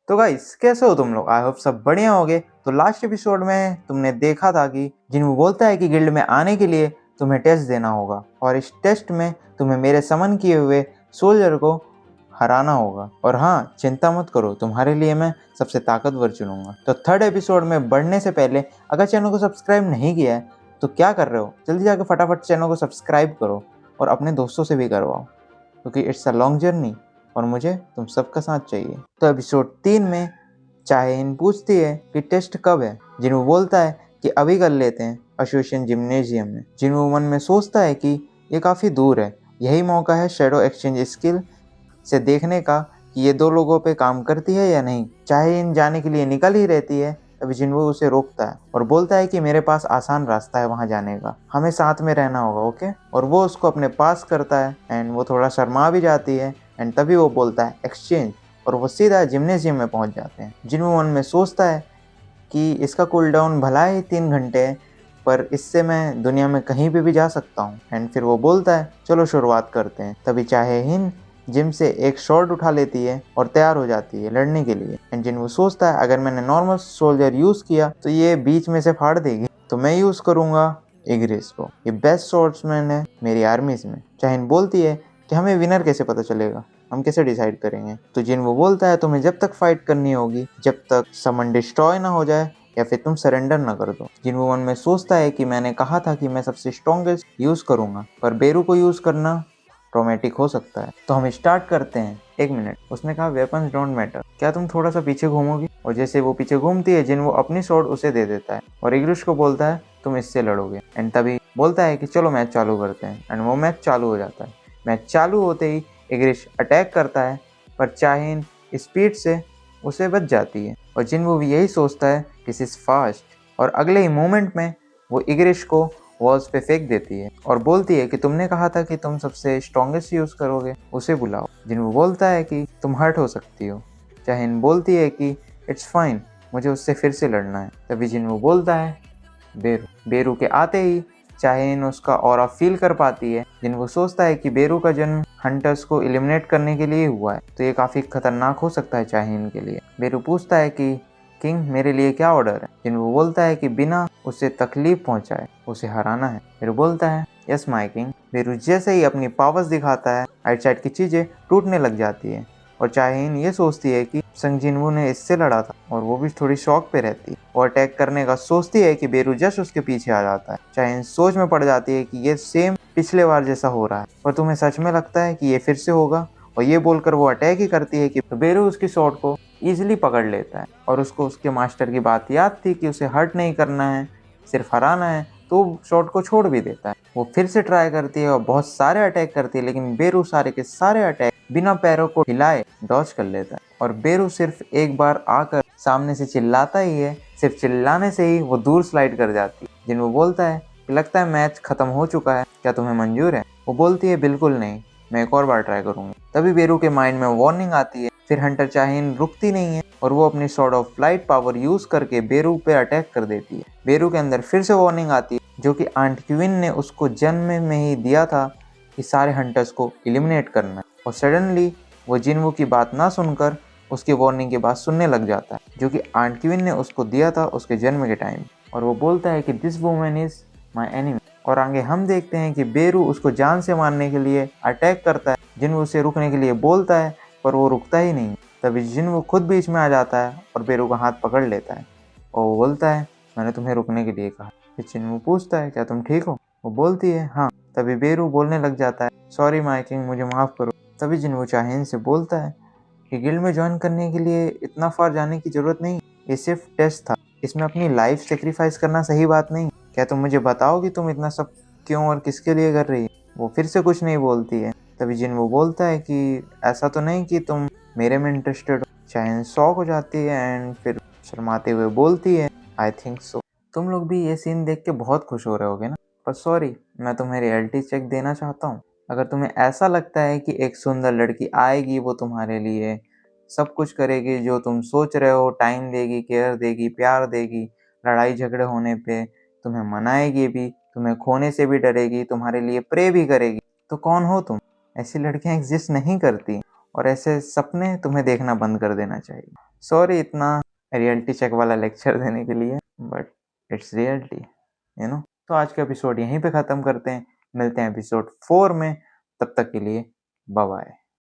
तो गाइस कैसे हो तुम लोग? आई होप सब बढ़िया होगे। तो लास्ट एपिसोड में तुमने देखा था कि जिन्हों बोलता है कि गिल्ड में आने के लिए तुम्हें टेस्ट देना होगा और इस टेस्ट में तुम्हें मेरे समन किए हुए सोल्जर को हराना होगा। और हाँ, चिंता मत करो, तुम्हारे लिए मैं सबसे ताकतवर चुनूंगा। तो थर्ड एपिसोड में बढ़ने से पहले अगर चैनल को सब्सक्राइब नहीं किया है तो क्या कर रहे हो, जल्दी जाकर फटाफट चैनल को सब्सक्राइब करो और अपने दोस्तों से भी करवाओ, क्योंकि इट्स अ लॉन्ग जर्नी और मुझे तुम सबका साथ चाहिए। तो एपिसोड 3 में चाहेन पूछती है कि टेस्ट कब है। जिन्हों बोलता है कि अभी कर लेते हैं, एसोसिएशन जिम्नेजियम में। जिन्हों मन में सोचता है कि ये काफ़ी दूर है, यही मौका है शैडो एक्सचेंज स्किल से देखने का कि ये दो लोगों पे काम करती है या नहीं। चाहे इन जाने के लिए निकल ही रहती है, तभी जिन्हों उसे रोकता है और बोलता है कि मेरे पास आसान रास्ता है वहां जाने का, हमें साथ में रहना होगा, ओके। और वो उसको अपने पास करता है एंड वो थोड़ा शर्मा भी जाती है एंड तभी वो बोलता है एक्सचेंज, और वो सीधा जिम्नेजियम में पहुंच जाते हैं। जिन्हों मन में सोचता है कि इसका कूल डाउन भला ही 3 घंटे है, पर इससे मैं दुनिया में कहीं पे भी जा सकता हूँ। एंड फिर वो बोलता है चलो शुरुआत करते हैं। तभी चाहे हिन जिम से एक शॉट उठा लेती है और तैयार हो जाती है लड़ने के लिए। एंड जिन वो सोचता है अगर मैंने नॉर्मल सोल्जर यूज़ किया तो ये बीच में से फाड़ देगी, तो मैं यूज़ करूँगा इग्रिस को, ये बेस्ट स्वॉर्ड्समैन है मेरी आर्मीज में। चाहे बोलती है कि हमें विनर कैसे पता चलेगा, हम कैसे डिसाइड करेंगे। तो जिन वो बोलता है तुम्हें जब तक फाइट करनी होगी जब तक समन डिस्ट्रॉय ना हो जाए या फिर तुम सरेंडर ना कर दो। जिन वो मन में सोचता है कि मैंने कहा था कि मैं सबसे स्ट्रॉन्गेस्ट यूज करूंगा, पर बेरू को यूज करना ट्रोमेटिक हो सकता है। तो हम स्टार्ट करते हैं। 1 मिनट, उसने कहा वेपन्स डोंट मैटर, क्या तुम थोड़ा सा पीछे घूमोगी? और जैसे वो पीछे घूमती है जिन वो अपनी शॉट उसे दे देता है और इग्रिश को बोलता है तुम इससे लड़ोगे। एंड तभी बोलता है कि चलो मैच चालू करते हैं। एंड वो मैच चालू हो जाता है। मैच चालू होते ही इग्रिश अटैक करता है, पर चाहिन स्पीड से उसे बच जाती है और जिन भी यही सोचता है दिस इज फास्ट, और अगले ही मोमेंट में वो इग्रिश को वॉल्स पे फेंक देती है और बोलती है कि तुमने कहा था कि तुम सबसे स्ट्रॉन्गेस्ट यूज करोगे, उसे बुलाओ। जिन बोलता है कि तुम हर्ट हो सकती हो। चाहिन बोलती है कि इट्स फाइन, मुझे उससे फिर से लड़ना है। तभी जिन बोलता है बेरू। बेरू के आते ही चाहेन उसका ऑरा फील कर पाती है। जिन वो सोचता है कि बेरू का जन्म हंटर्स को एलिमिनेट करने के लिए हुआ है, तो ये काफ़ी खतरनाक हो सकता है चाहेन के लिए। बेरू पूछता है कि किंग मेरे लिए क्या ऑर्डर है। जिन वो बोलता है कि बिना उसे तकलीफ पहुंचाए उसे हराना है। बेरू बोलता है यस माय किंग। बेरू जैसे ही अपनी पावर्स दिखाता है राइट साइड की चीज़ें टूटने लग जाती है और चाहेन ये सोचती है कि संग जिनवू ने इससे लड़ा था और वो भी थोड़ी शॉक पे रहती है और अटैक करने का सोचती है कि बेरू जस्ट उसके पीछे आ जाता है। चाहेन सोच में पड़ जाती है कि ये सेम पिछले बार जैसा हो रहा है, पर तुम्हें सच में लगता है कि ये फिर से होगा? और ये बोलकर वो अटैक ही करती है कि बेरू उसकी शॉट को ईजिली पकड़ लेता है और उसको उसके मास्टर की बात याद थी कि उसे हर्ट नहीं करना है, सिर्फ हराना है, तो शॉट को छोड़ भी देता है। वो फिर से ट्राई करती है और बहुत सारे अटैक करती है, लेकिन बेरू सारे के सारे अटैक बिना पैरों को हिलाए डॉज कर लेता है और बेरू सिर्फ एक बार आकर सामने से चिल्लाता ही है। सिर्फ चिल्लाने से ही वो दूर स्लाइड कर जाती है। जिन वो बोलता है कि लगता है मैच खत्म हो चुका है, क्या तुम्हें मंजूर है? वो बोलती है बिल्कुल नहीं, मैं एक और बार ट्राई करूंगी। तभी बेरू के माइंड में वार्निंग आती है। फिर हंटर चाहिन रुकती नहीं है और वो अपनी sword of flight power use करके बेरू पे अटैक कर देती है। बेरू के अंदर फिर से वार्निंग आती है, जो कि आंट क्वीन ने उसको जन्म में ही दिया था कि सारे हंटर्स को एलिमिनेट करना है। और सडनली वो जिन्वू की बात ना सुनकर उसकी वार्निंग की बात सुनने लग जाता है, जो कि आंट क्वीन ने उसको दिया था उसके जन्म के टाइम। और वो बोलता है कि this woman is my enemy. और आगे हम देखते हैं कि बेरू उसको जान से मारने के लिए अटैक करता है। जिन्वू उसे रुकने के लिए बोलता है, पर वो रुकता ही नहीं। तभी जिन्वू खुद बीच में आ जाता है और बेरू का हाथ पकड़ लेता है और वो बोलता है मैंने तुम्हें रुकने के लिए कहा। फिर जिन्वू पूछता है क्या तुम ठीक हो? वो बोलती है हाँ। तभी बेरू बोलने लग जाता है सॉरी माय किंग, मुझे माफ़ करो। तभी जिन्वू चाहेन से बोलता है कि गिल्ड में ज्वाइन करने के लिए इतना फार जाने की जरूरत नहीं, ये सिर्फ टेस्ट था, इसमें अपनी लाइफ सेक्रीफाइस करना सही बात नहीं। क्या तुम मुझे बताओ कि तुम इतना सब क्यों और किसके लिए कर रही है? वो फिर से कुछ नहीं बोलती है। तभी जिन वो बोलता है कि ऐसा तो नहीं कि तुम मेरे में इंटरेस्टेड हो। चाहे शॉक हो जाती है एंड फिर शर्माते हुए बोलती है आई थिंक सो। तुम लोग भी ये सीन देख के बहुत खुश हो रहे होगे ना, पर सॉरी, मैं तुम्हें रियलिटी चेक देना चाहता हूँ। अगर तुम्हें ऐसा लगता है कि एक सुंदर लड़की आएगी, वो तुम्हारे लिए सब कुछ करेगी जो तुम सोच रहे हो, टाइम देगी, केयर देगी, प्यार देगी, लड़ाई झगड़े होने पे तुम्हें मनाएगी भी, तुम्हें खोने से भी डरेगी, तुम्हारे लिए प्रे भी करेगी, तो कौन हो तुम? ऐसी लड़कियां एग्जिस्ट नहीं करती। और ऐसे सपने तुम्हें देखना बंद कर देना चाहिए। सॉरी इतना रियलिटी चेक वाला लेक्चर देने के लिए, but it's reality, you know. तो आज का एपिसोड यहीं पे ख़त्म करते हैं, मिलते हैं एपिसोड 4 में। तब तक के लिए बाय बाय।